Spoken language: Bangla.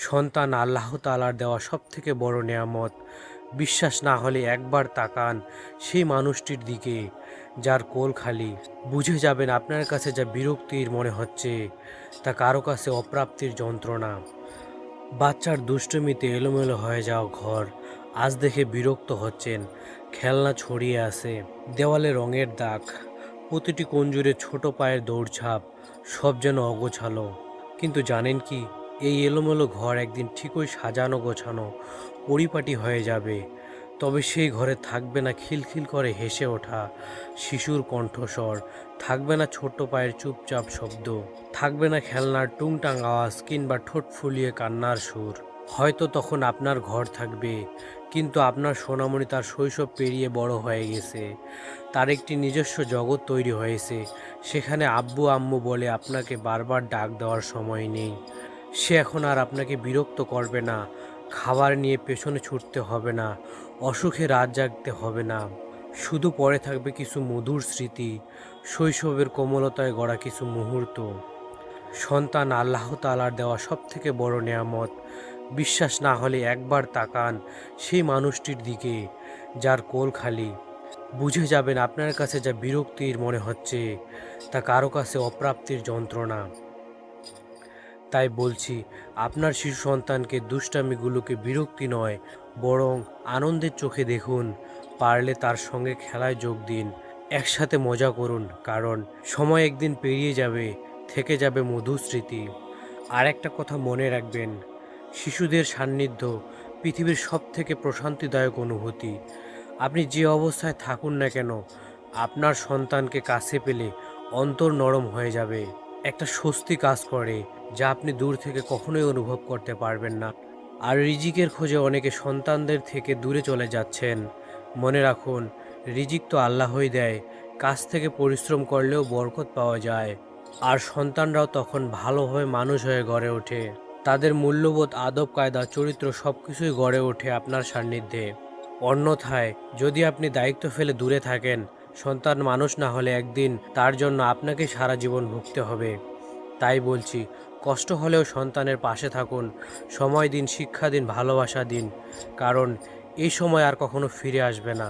সন্তান আল্লাহ তাআলার দেওয়া সবথেকে বড় নেয়ামত। বিশ্বাস না হলে একবার তাকান সেই মানুষটির দিকে যার কোল খালি। বুঝে যাবেন আপনার কাছে যা বিরক্তির মনে হচ্ছে তা কারো কাছে অপ্রাপ্তির যন্ত্রণা। বাচ্চার দুষ্টুমিতে এলোমেলো হয়ে যাওয়া ঘর আজ দেখে বিরক্ত হচ্ছেন। খেলনা ছড়িয়ে আছে, দেওয়ালে রঙের দাগ, প্রতিটি কোণজুড়ে ছোট পায়ের দৌড়ঝাঁপ, সব যেন অগোছালো। কিন্তু জানেন কি, এই এলোমেলো ঘর একদিন ঠিকই সাজানো গোছানো পরিপাটি হয়ে যাবে। তবে সেই ঘরে থাকবে না খিলখিল করে হেসে ওঠা শিশুর কণ্ঠস্বর, থাকবে না ছোট্ট পায়ের চুপচাপ শব্দ, থাকবে না খেলনার টুংটাং আওয়াজ কিংবা ঠোঁট ফুলিয়ে কান্নার সুর। হয়তো তখন আপনার ঘর থাকবে, কিন্তু আপনার সোনামণি তার শৈশব পেরিয়ে বড় হয়ে গেছে। তার একটি নিজস্ব জগৎ তৈরি হয়েছে। সেখানে আব্বু আম্মু বলে আপনাকে বারবার ডাক দেওয়ার সময় নেই। সে এখন আর আপনাকে বিরক্ত করবে না, খাবার নিয়ে পেছনে ছুটতে হবে না, অসুখে রাত জাগতে হবে না। শুধু পড়ে থাকবে কিছু মধুর স্মৃতি, শৈশবের কোমলতায় গড়া কিছু মুহূর্ত। সন্তান আল্লাহ তাআলার দেওয়া সবথেকে বড় নেয়ামত। বিশ্বাস না হলে একবার তাকান সেই মানুষটির দিকে যার কোল খালি। বুঝে যাবেন আপনার কাছে যা বিরক্তির মনে হচ্ছে তা কারো কাছে অপ্রাপ্তির যন্ত্রণা। তাই বলছি, আপনার শিশু সন্তানকে দুষ্টামিগুলোকে বিরক্তি নয়, বরং আনন্দের চোখে দেখুন। পারলে তার সঙ্গে খেলায় যোগ দিন, একসাথে মজা করুন, কারণ সময় একদিন পেরিয়ে যাবে, থেকে যাবে মধুর স্মৃতি। আর একটা কথা মনে রাখবেন, শিশুদের সান্নিধ্য পৃথিবীর সবথেকে প্রশান্তিদায়ক অনুভূতি। আপনি যে অবস্থায় থাকুন না কেন, আপনার সন্তানকে কাছে পেলে অন্তর নরম হয়ে যাবে। একটা স্বস্তি কাজ করে যা আপনি দূর থেকে কখনোই অনুভব করতে পারবেন না। আর রিজিকের খোঁজে অনেকে সন্তানদের থেকে দূরে চলে যাচ্ছেন। মনে রাখুন, রিজিক তো আল্লাহই দেয়, কাজ থেকে পরিশ্রম করলেও বরকত পাওয়া যায়। আর সন্তানরাও তখন ভালোভাবে মানুষ হয়ে গড়ে ওঠে। তাদের মূল্যবোধ, আদব কায়দা, চরিত্র সবকিছুই গড়ে ওঠে আপনার সান্নিধ্যে। অন্যথায় যদি আপনি দায়িত্ব ফেলে দূরে থাকেন, সন্তান মানুষ না হলে একদিন তার জন্য আপনাকে সারা জীবন ভুগতে হবে। তাই বলছি, কষ্ট হলেও সন্তানের পাশে থাকুন, সময় দিন, শিক্ষা দিন, ভালোবাসা দিন, কারণ এই সময় আর কখনো ফিরে আসবে না।